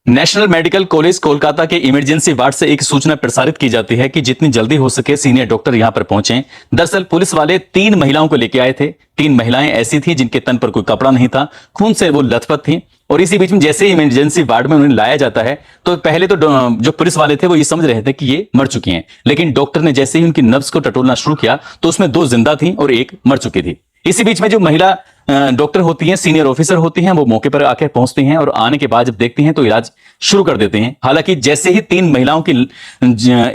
National medical college Kolkata के emergency ward से एक सूचना प्रसारित की जाती है कि जितनी जल्दी हो सके सीनियर डॉक्टर यहां पर पहुंचे। दरअसल पुलिस वाले 3 महिलाओं को लेकर आए थे। 3 महिलाएं ऐसी थी जिनके तन पर कोई कपड़ा नहीं था, खून से वो लथपथ थी। और इसी बीच में जैसे ही इमरजेंसी वार्ड में उन्हें लाया जाता है तो पहले तो जो पुलिस वाले थे वो ये समझ रहे थे कि ये मर चुकी हैं, लेकिन डॉक्टर ने जैसे ही उनकी नब्ज को टटोलना शुरू किया तो उसमें 2 जिंदा थी और 1 मर चुकी थी। इसी बीच में जो महिला डॉक्टर होती हैं, सीनियर ऑफिसर होती हैं, वो मौके पर आके पहुंचती हैं और आने के बाद जब देखती हैं तो इलाज शुरू कर देते हैं। हालांकि जैसे ही 3 महिलाओं की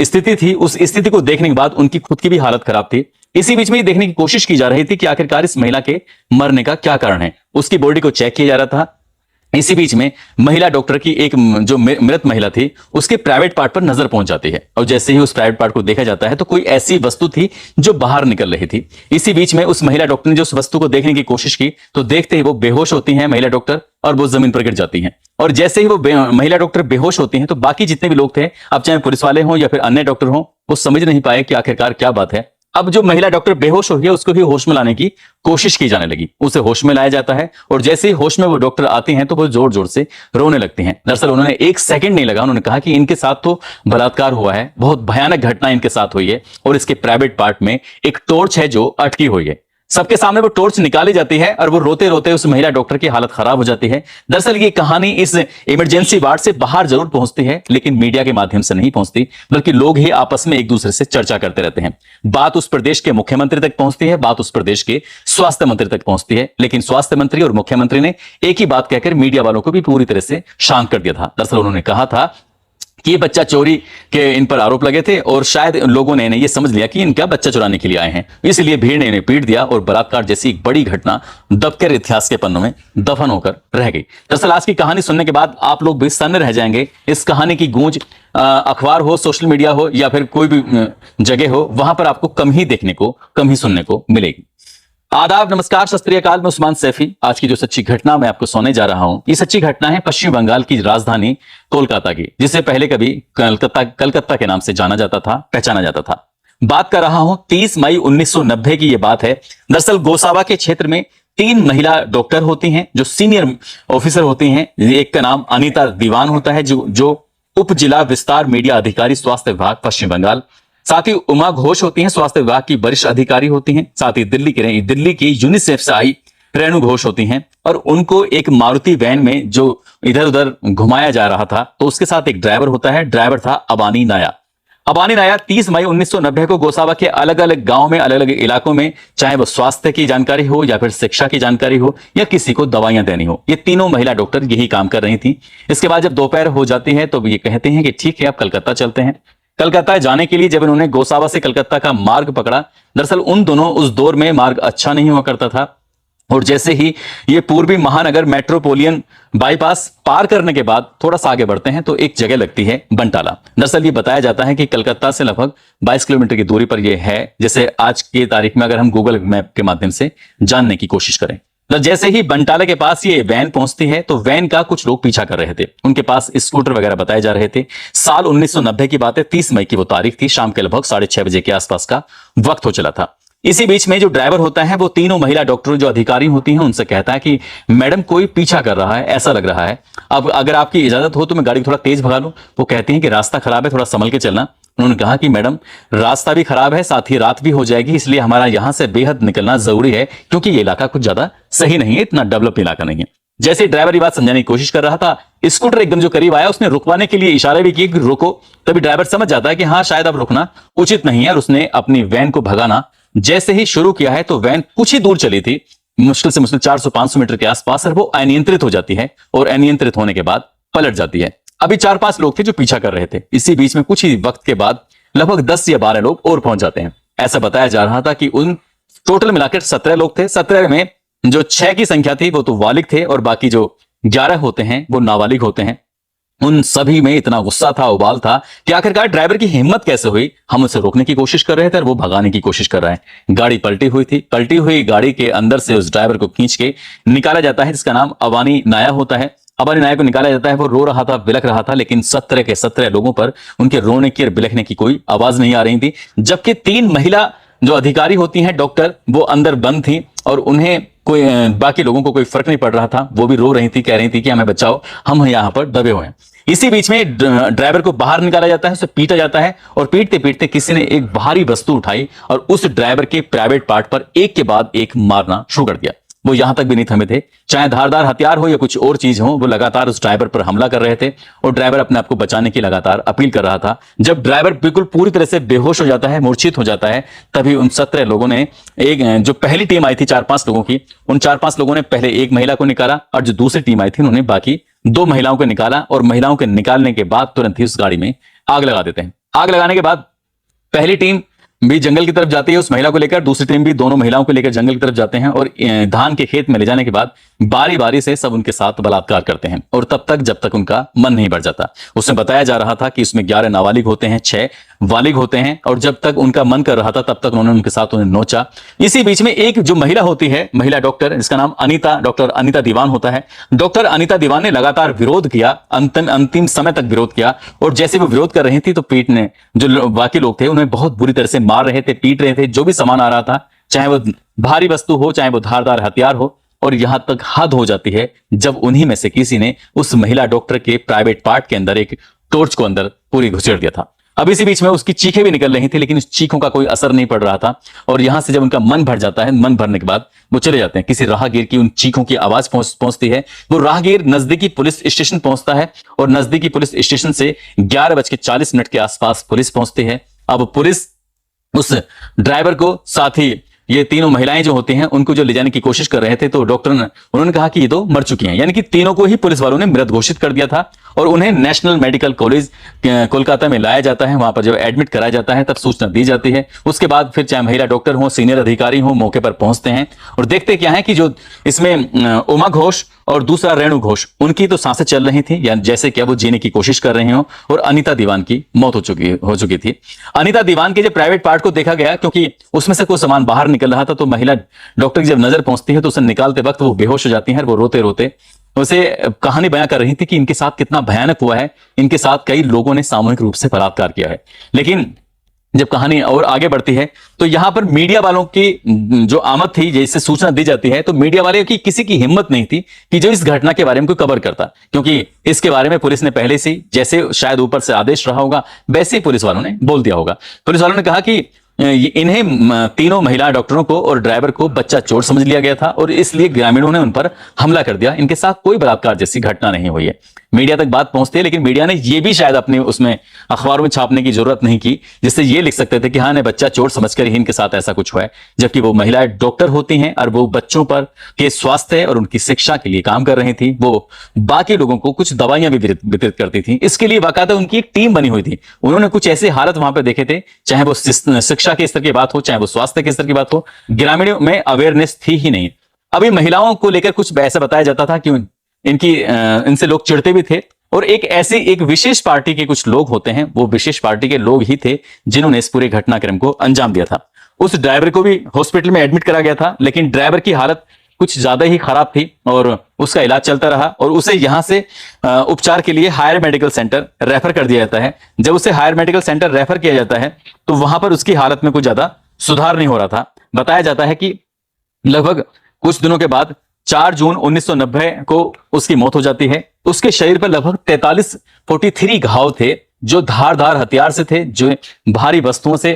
स्थिति थी, उस स्थिति को देखने के बाद उनकी खुद की भी हालत खराब थी। इसी बीच में ये देखने की कोशिश की जा रही थी कि आखिरकार इस महिला के मरने का क्या कारण है। उसकी बॉडी को चेक किया जा रहा था। इसी बीच में महिला डॉक्टर की एक जो मृत महिला थी उसके प्राइवेट पार्ट पर नजर पहुंच जाती है और जैसे ही उस प्राइवेट पार्ट को देखा जाता है तो कोई ऐसी वस्तु थी जो बाहर निकल रही थी। इसी बीच में उस महिला डॉक्टर ने जो उस वस्तु को देखने की कोशिश की तो देखते ही वो बेहोश होती हैं महिला डॉक्टर और वो जमीन पर गिर जाती हैं। और जैसे ही वो महिला डॉक्टर बेहोश होती हैं तो बाकी जितने भी लोग थे, अब चाहे पुलिस वाले हों या फिर अन्य डॉक्टर हों, वो समझ नहीं पाए कि आखिरकार क्या बात है। अब जो महिला डॉक्टर बेहोश हो गया उसको भी होश में लाने की कोशिश की जाने लगी। उसे होश में लाया जाता है और जैसे ही होश में वो डॉक्टर आती हैं तो वो जोर जोर से रोने लगती हैं। दरअसल उन्होंने 1 सेकंड नहीं लगा, उन्होंने कहा कि इनके साथ तो बलात्कार हुआ है, बहुत भयानक घटना इनके साथ हुई है और इसके प्राइवेट पार्ट में एक टॉर्च है जो अटकी हुई है। सबके सामने वो टॉर्च निकाली जाती है और वो रोते रोते उस महिला डॉक्टर की हालत खराब हो जाती है। दरअसल ये कहानी इस इमरजेंसी वार्ड से बाहर जरूर पहुंचती है लेकिन मीडिया के माध्यम से नहीं पहुंचती, बल्कि लोग ही आपस में एक दूसरे से चर्चा करते रहते हैं। बात उस प्रदेश के मुख्यमंत्री तक पहुंचती है, बात उस प्रदेश के स्वास्थ्य मंत्री तक पहुंचती है, लेकिन स्वास्थ्य मंत्री और मुख्यमंत्री ने एक ही बात कहकर मीडिया वालों को भी पूरी तरह से शांत कर दिया था। दरअसल उन्होंने कहा था कि ये बच्चा चोरी के इन पर आरोप लगे थे और शायद लोगों ने ये समझ लिया कि इनका बच्चा चुराने के लिए आए हैं, इसलिए भीड़ ने इन्हें पीट दिया और बलात्कार जैसी एक बड़ी घटना दबकर इतिहास के पन्नों में दफन होकर रह गई। दरअसल आज की कहानी सुनने के बाद आप लोग भी सन्न रह जाएंगे। इस कहानी की गूंज अखबार हो, सोशल मीडिया हो या फिर कोई भी जगह हो, वहां पर आपको कम ही देखने को, कम ही सुनने को मिलेगी। आदाब, नमस्कार, सत श्री अकाल। मैं उस्मान सैफी। आज की जो सच्ची घटना मैं आपको सुनाने जा रहा हूं, ये सच्ची घटना है पश्चिम बंगाल की राजधानी कोलकाता की, जिसे पहले कभी कलकत्ता के नाम से जाना जाता था, पहचाना जाता था। बात कर रहा हूं 30 मई 1990 की ये बात है। दरअसल गोसावा के क्षेत्र में 3 महिला डॉक्टर होती हैं जो सीनियर ऑफिसर होती हैं। एक का नाम अनीता दीवान होता है जो उप जिला विस्तार मीडिया अधिकारी स्वास्थ्य विभाग पश्चिम बंगाल। साथ ही उमा घोष होती हैं, स्वास्थ्य विभाग की वरिष्ठ अधिकारी होती हैं। साथ ही दिल्ली की यूनिसेफ से आई रेणु घोष होती हैं और उनको एक मारुति वैन में जो इधर उधर घुमाया जा रहा था तो उसके साथ एक ड्राइवर होता है। ड्राइवर था अबानी नाया। अबानी नाया 30 मई 1990 को गोसावा के अलग अलग गांव में, अलग अलग इलाकों में, चाहे वो स्वास्थ्य की जानकारी हो या फिर शिक्षा की जानकारी हो या किसी को दवाइयां देनी हो, ये तीनों महिला डॉक्टर यही काम कर रही थी। इसके बाद जब दोपहर हो जाती है तो ये कहते हैं कि ठीक है, अब कलकत्ता चलते हैं। कलकत्ता जाने के लिए जब इन्होंने गोसावा से कलकत्ता का मार्ग पकड़ा, दरअसल उन दोनों उस दौर में मार्ग अच्छा नहीं हुआ करता था और जैसे ही ये पूर्वी महानगर मेट्रोपोलियन बाईपास पार करने के बाद थोड़ा सा आगे बढ़ते हैं तो एक जगह लगती है बनटाला। दरअसल ये बताया जाता है कि कलकत्ता से लगभग 22 किलोमीटर की दूरी पर यह है, जैसे आज की तारीख में अगर हम गूगल मैप के माध्यम से जानने की कोशिश करें। तो जैसे ही बनटाला के पास ये वैन पहुंचती है तो वैन का कुछ लोग पीछा कर रहे थे, उनके पास स्कूटर वगैरह बताए जा रहे थे। साल 1990 की बात है, 30 मई की वो तारीख थी, शाम के लगभग 6:30 बजे के आसपास का वक्त हो चला था। इसी बीच में जो ड्राइवर होता है वो तीनों महिला डॉक्टर जो अधिकारी होती हैं उनसे कहता है कि मैडम कोई पीछा कर रहा है, ऐसा लग रहा है, अब अगर आपकी इजाजत हो तो मैं गाड़ी थोड़ा तेज भगा लूं। वो कहती हैं कि रास्ता खराब है, थोड़ा संभल के चलना। उन्होंने कहा कि मैडम रास्ता भी खराब है, साथ ही रात भी हो जाएगी, इसलिए हमारा यहां से बेहद निकलना जरूरी है क्योंकि ये इलाका कुछ ज्यादा सही नहीं है, इतना डेवलप इलाका नहीं है। जैसे ड्राइवर ये बात समझाने की कोशिश कर रहा था, स्कूटर एकदम जो करीब आया उसने रुकवाने के लिए इशारे भी किए कि रुको। तभी ड्राइवर समझ जाता है कि हाँ शायद अब रुकना उचित नहीं है और उसने अपनी वैन को भगाना जैसे ही शुरू किया है तो वैन कुछ ही दूर चली थी, मुश्किल से मुश्किल 400-500 मीटर के आसपास, और वो अनियंत्रित हो जाती है और अनियंत्रित होने के बाद पलट जाती है। अभी 4-5 लोग थे जो पीछा कर रहे थे। इसी बीच में कुछ ही वक्त के बाद लगभग 10 या 12 लोग और पहुंच जाते हैं। ऐसा बताया जा रहा था कि उन टोटल मिलाकर 17 लोग थे। 17 में जो 6 की संख्या थी वो तो बालिग थे और बाकी जो 11 होते हैं वो नाबालिग होते हैं। उन सभी में इतना गुस्सा था, उबाल था कि आखिरकार ड्राइवर की हिम्मत कैसे हुई। हम उसे रोकने की कोशिश कर रहे थे और वो भगाने की कोशिश कर रहा है। गाड़ी पलटी हुई थी। पलटी हुई गाड़ी के अंदर से उस ड्राइवर को खींच के निकाला जाता है, जिसका नाम अबानी नाया होता है। अबानी नाया को निकाला जाता है। वो रो रहा था, बिलख रहा था, लेकिन 17 के 17 लोगों पर उनके रोने की और बिलखने की कोई आवाज नहीं आ रही थी। जबकि 3 महिला जो अधिकारी होती हैं डॉक्टर, वो अंदर बंद थी और उन्हें बाकी लोगों को कोई फर्क नहीं पड़ रहा था। वो भी रो रही थी, कह रही थी कि हमें बचाओ, हम यहाँ पर दबे हुए हैं। इसी बीच में ड्राइवर को बाहर निकाला जाता है, उसे पीटा जाता है और पीटते पीटते किसी ने एक भारी वस्तु उठाई और उस ड्राइवर के प्राइवेट पार्ट पर एक के बाद एक मारना शुरू कर दिया। वो यहां तक भी नहीं थमे थे, चाहे धारदार हथियार हो या कुछ और चीज हो, वो लगातार उस ड्राइवर पर हमला कर रहे थे और ड्राइवर अपने आप को बचाने की लगातार अपील कर रहा था। जब ड्राइवर बिल्कुल पूरी तरह से बेहोश हो जाता है, मूर्छित हो जाता है, तभी उन 17 लोगों ने, एक जो पहली टीम आई थी 4-5 लोगों की, उन 4-5 लोगों ने पहले एक महिला को निकाला और जो दूसरी टीम आई थी उन्होंने बाकी 2 महिलाओं को निकाला और महिलाओं के निकालने के बाद तुरंत ही उस गाड़ी में आग लगा देते हैं। आग लगाने के बाद पहली टीम भी जंगल की तरफ जाती है उस महिला को लेकर, दूसरी टीम भी दोनों महिलाओं को लेकर जंगल की तरफ जाते हैं और धान के खेत में ले जाने के बाद बारी बारी से सब उनके साथ बलात्कार करते हैं और तब तक जब तक उनका मन नहीं बढ़ जाता। उसमें बताया जा रहा था कि इसमें 11 नाबालिग होते हैं, 6 बालिग होते हैं और जब तक उनका मन कर रहा था तब तक उन्होंने उनके साथ उन्हें नोचा। इसी बीच में एक जो महिला होती है, महिला डॉक्टर, जिसका नाम डॉक्टर अनीता दीवान होता है, डॉक्टर अनीता दीवान ने लगातार विरोध किया, अंतिम समय तक विरोध किया और जैसे वो विरोध कर रही थी तो पीटने जो बाकी लोग थे उन्हें बहुत बुरी तरह से मार रहे थे, पीट रहे थे। जो भी सामान आ रहा था, चाहे वो भारी वस्तु हो, चाहे वो धारदार हथियार हो, और यहां तक हद हो जाती है जब उन्हीं में से किसी ने उस महिला डॉक्टर के प्राइवेट पार्ट के अंदर एक टॉर्च को अंदर पूरी घुसेड़ दिया था। अब इसी बीच में उसकी चीखें भी निकल रही थी लेकिन उस चीखों का कोई असर नहीं पड़ रहा था और यहां से जब उनका मन भर जाता है, मन भरने के बाद वो चले जाते हैं। किसी राहगीर की उन चीखों की आवाज पहुंचती है, वो राहगीर नजदीकी पुलिस स्टेशन पहुंचता है और नजदीकी पुलिस स्टेशन से 11:40 के आसपास पुलिस पहुंचती है। अब पुलिस उस ड्राइवर को, साथ ही ये तीनों महिलाएं जो होती हैं उनको जो ले जाने की कोशिश कर रहे थे, तो डॉक्टर ने उन्होंने कहा कि ये तो मर चुकी हैं, यानी कि तीनों को ही पुलिस वालों ने मृत घोषित कर दिया था और उन्हें नेशनल मेडिकल कॉलेज कोलकाता में लाया जाता है। वहां पर जब एडमिट कराया जाता है तब सूचना दी जाती है। उसके बाद फिर चाहे महिला डॉक्टर हो, सीनियर अधिकारी हो, मौके पर पहुंचते हैं और देखते क्या है कि जो इसमें उमा घोष और दूसरा रेणु घोष, उनकी तो सांसें चल रही थी, या जैसे क्या वो जीने की कोशिश कर रहे हो, और अनीता दीवान की मौत हो चुकी थी। अनीता दीवान के जो प्राइवेट पार्ट को देखा गया, क्योंकि उसमें से कोई सामान बाहर निकल रहा था, तो महिला डॉक्टर की जब नजर पहुंचती है तो उसे निकालते वक्त वो बेहोश हो जाती है। वो रोते रोते उसे कहानी बयां कर रही थी कि इनके साथ कितना भयानक हुआ है, इनके साथ कई लोगों ने सामूहिक रूप से बलात्कार किया है। लेकिन जब कहानी और आगे बढ़ती है तो यहां पर मीडिया वालों की जो आमद थी, जैसे सूचना दी जाती है, तो मीडिया वाले की किसी की हिम्मत नहीं थी कि जो इस घटना के बारे में कोई खबर करता, क्योंकि इसके बारे में पुलिस ने पहले से, जैसे शायद ऊपर से आदेश रहा होगा, वैसे ही पुलिस वालों ने बोल दिया होगा। पुलिस वालों ने कहा कि इन्हें तीनों महिला डॉक्टरों को और ड्राइवर को बच्चा चोर समझ लिया गया था और इसलिए ग्रामीणों ने उन पर हमला कर दिया। इनके साथ कोई बलात्कार जैसी घटना नहीं हुई है। मीडिया तक बात पहुंचती है, लेकिन मीडिया ने यह भी शायद अपने उसमें अखबारों में छापने की जरूरत नहीं की, जिससे ये लिख सकते थे कि हाँ, ने बच्चा चोर समझकर ही इनके साथ ऐसा कुछ हुआ है, जबकि वो महिलाएं डॉक्टर होती हैं और वो बच्चों पर के स्वास्थ्य और उनकी शिक्षा के लिए काम कर रही थी। वो बाकी लोगों को कुछ दवाइयां भी वितरित करती थी। इसके लिए बाकायदा उनकी एक टीम बनी हुई थी। उन्होंने कुछ ऐसे हालत वहां पर देखे थे, चाहे वो शिक्षा के स्तर की बात हो, चाहे वो स्वास्थ्य के स्तर की बात हो, ग्रामीणों में अवेयरनेस थी ही नहीं। अभी महिलाओं को लेकर कुछ ऐसा बताया जाता था कि इनसे लोग चिढ़ते भी थे और एक विशेष पार्टी के कुछ लोग होते हैं, वो विशेष पार्टी के लोग ही थे जिन्होंने इस पूरे घटनाक्रम को अंजाम दिया था। उस ड्राइवर को भी हॉस्पिटल में एडमिट करा गया था, लेकिन ड्राइवर की हालत कुछ ज्यादा ही खराब थी और उसका इलाज चलता रहा और उसे यहां से उपचार के लिए हायर मेडिकल सेंटर रेफर कर दिया जाता है। जब उसे हायर मेडिकल सेंटर रेफर किया जाता है तो वहां पर उसकी हालत में कुछ ज्यादा सुधार नहीं हो रहा था। बताया जाता है कि लगभग कुछ दिनों के बाद 4 जून 1990 को उसकी मौत हो जाती है। उसके शरीर पर लगभग 43 घाव थे जो धारदार हथियार से थे, जो भारी वस्तुओं से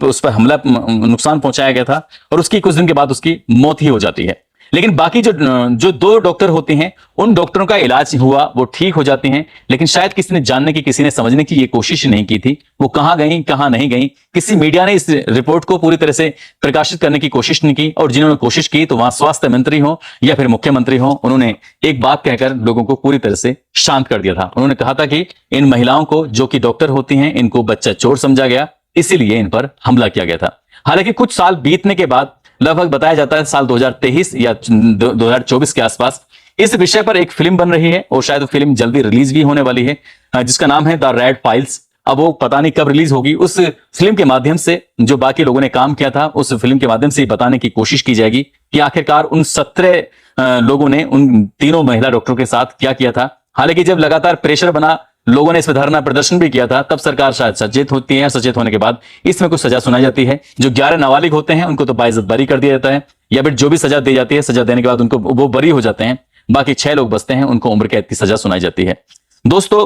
उस पर हमला, नुकसान पहुंचाया गया था और उसकी कुछ दिन के बाद उसकी मौत ही हो जाती है। लेकिन बाकी जो 2 डॉक्टर होते हैं, उन डॉक्टरों का इलाज हुआ, वो ठीक हो जाते हैं, लेकिन शायद किसी ने जानने की, किसी ने समझने की ये कोशिश नहीं की थी। वो कहां गई, कहां नहीं गई, किसी मीडिया ने इस रिपोर्ट को पूरी तरह से प्रकाशित करने की कोशिश नहीं की और जिन्होंने कोशिश की तो वहां स्वास्थ्य मंत्री हो या फिर मुख्यमंत्री हो, उन्होंने एक बात कहकर लोगों को पूरी तरह से शांत कर दिया था। उन्होंने कहा था कि इन महिलाओं को, जो कि डॉक्टर होती हैं, इनको बच्चा चोर समझा गया, इसीलिए इन पर हमला किया गया था। हालांकि कुछ साल बीतने के बाद, लगभग बताया जाता है साल 2023 या 2024 के आसपास, इस विषय पर एक फिल्म बन रही है और शायद फिल्म जल्दी रिलीज भी होने वाली है, जिसका नाम है द रेड फाइल्स। अब वो पता नहीं कब रिलीज होगी। उस फिल्म के माध्यम से जो बाकी लोगों ने काम किया था, उस फिल्म के माध्यम से बताने की कोशिश की जाएगी कि आखिरकार उन 17 लोगों ने उन तीनों महिला डॉक्टरों के साथ क्या किया था। हालांकि जब लगातार प्रेशर बना, लोगों ने इस पर धरना प्रदर्शन भी किया था, तब सरकार शायद सचेत होती है। सचेत होने के बाद इसमें कुछ सजा सुनाई जाती है। जो 11 नाबालिग होते हैं उनको तो बाइज्जत बरी कर दिया जाता है, या फिर जो भी सजा दी जाती है, सजा देने के बाद उनको वो बरी हो जाते हैं। बाकी 6 लोग बचते हैं, उनको उम्र कैद की सजा सुनाई जाती है। दोस्तों,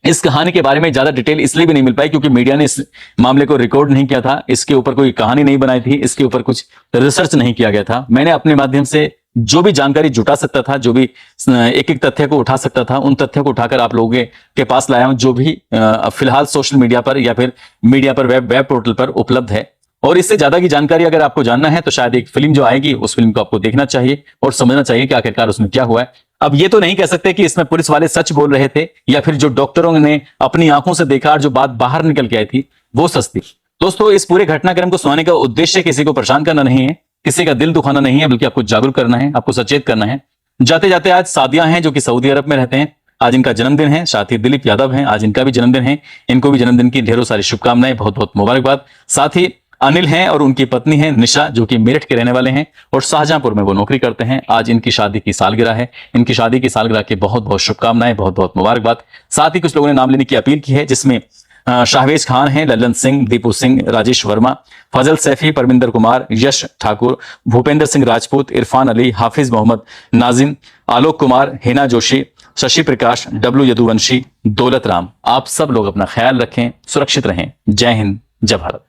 इस कहानी के बारे में ज्यादा डिटेल इसलिए भी नहीं मिल पाई क्योंकि मीडिया ने इस मामले को रिकॉर्ड नहीं किया था, इसके ऊपर कोई कहानी नहीं बनाई थी, इसके ऊपर कुछ रिसर्च नहीं किया गया था। मैंने अपने माध्यम से जो भी जानकारी जुटा सकता था, जो भी एक एक तथ्य को उठा सकता था, उन तथ्यों को उठाकर आप लोगों के पास लाया हूं, जो भी फिलहाल सोशल मीडिया पर या फिर मीडिया पर वेब पोर्टल पर उपलब्ध है। और इससे ज्यादा की जानकारी अगर आपको जानना है तो शायद एक फिल्म जो आएगी उस फिल्म को आपको देखना चाहिए और समझना चाहिए कि आखिरकार उसमें क्या हुआ है। अब ये तो नहीं कह सकते कि इसमें पुलिस वाले सच बोल रहे थे या फिर जो डॉक्टरों ने अपनी आंखों से देखा और जो बात बाहर निकल के आई थी वो सच थी। दोस्तों, इस पूरे घटनाक्रम को सुनाने का उद्देश्य किसी को परेशान करना नहीं है, किसी का दिल दुखाना नहीं है, बल्कि आपको जागरूक करना है, आपको सचेत करना है। जाते जाते आज सादिया हैं जो कि सऊदी अरब में रहते हैं, आज इनका जन्मदिन है। साथ ही दिलीप यादव हैं, आज इनका भी जन्मदिन है। इनको भी जन्मदिन की ढेरों सारी शुभकामनाएं, बहुत बहुत मुबारकबाद। साथ ही अनिल हैं और उनकी पत्नी है निशा, जो कि मेरठ के रहने वाले हैं और शाहजहांपुर में वो नौकरी करते हैं। आज इनकी शादी की सालगिरह है। इनकी शादी की सालगिरह की बहुत बहुत शुभकामनाएं, बहुत बहुत मुबारकबाद। साथ ही कुछ लोगों ने नाम लेने की अपील की है, जिसमें शाहवेज खान हैं, ललन सिंह, दीपू सिंह, राजेश वर्मा, फजल सैफी, परमिंदर कुमार, यश ठाकुर, भूपेंद्र सिंह राजपूत, इरफान अली, हाफिज मोहम्मद नाजिम, आलोक कुमार, हिना जोशी, शशि प्रकाश, डब्लू यदुवंशी, दौलत राम। आप सब लोग अपना ख्याल रखें, सुरक्षित रहें। जय हिंद, जय भारत।